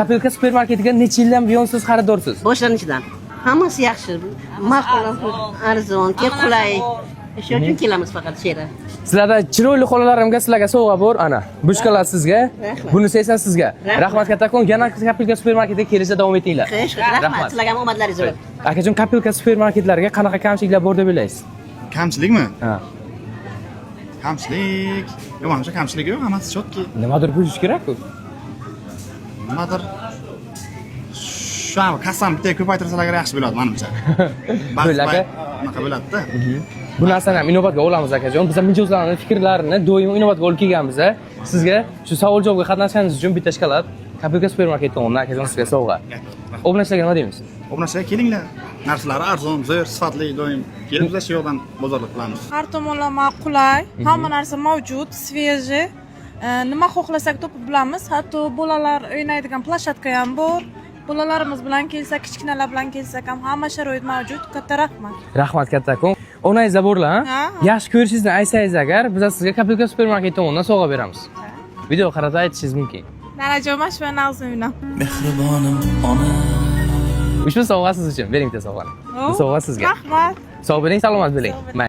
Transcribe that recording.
Kapelka supermarketiga necha yildan buyon siz xaridorsiz? Boshlanishidan. Hammasi yaxshi. Ma'qul, arzon, qulay. Shuning uchun kelamiz faqat she'ra. Sizlarda chiroyli xolalarimga sizlarga sovg'a bor, ana. Bushkalar sizga, bunisi esa sizga. Rahmat kattakon. Yana Kapelka supermarketiga kelishda davom etinglar. Rahmat. Sizlarga ham omadlaringiz bo'lsin. Akajon, Kapelka supermarketlariga qanaqa kamchiliklar bor deb o'ylaysiz? Kamchilikmi? Ha. Kamchilik. Yo'q, menimcha kamchilik yo'q, hammasi chotki. Nimadir bo'lish kerak-ku. Nimadir shu kasam bitta ko'paytirsalar yaxshi bo'ladi menimcha. Bo'ladi aka. Unaqa bo'ladi-da. Bu narsani ham inobatga olamiz akajon. Biz ham mijozlarning fikrlarini doim inobatga olib kelganmiz. Sizga shu savol-javobga qatnashganingiz uchun bitta shkolad Kapelka supermarket tomonidan akajon sizga sovg'a. Obunachilarga nima deymiz? Obunachilar kelinglar. Narxlari arzon, zo'r, sifatli doim. Kelib biz shu yoqdan bozorlik qilamiz. Har tomonlama qulay, hamma narsa mavjud, sveji. Nima xohlasak topib bilamiz. Hatto bolalar o'ynaydigan plashatka ham bor. Bolalarimiz bilan kelsak, kichkinalar bilan kelsak ham hamma sharoit mavjud. Katta rahmat. Rahmat kattakon. Onangiz borlar, Ha. yaxshi ko'rishingizni aytsangiz agar, biz sizga Kapelka supermarket tomonidan sovg'a beramiz. Video qarata aytishingiz mumkin. Nanajon, mana shu naqzimdan. Mehribonim ona. Ushbu sovg'a siz uchun. Bering bitta sovg'ani. Bu sovg'a sizga. Rahmat. Sog' bo'ling, salomat bo'ling.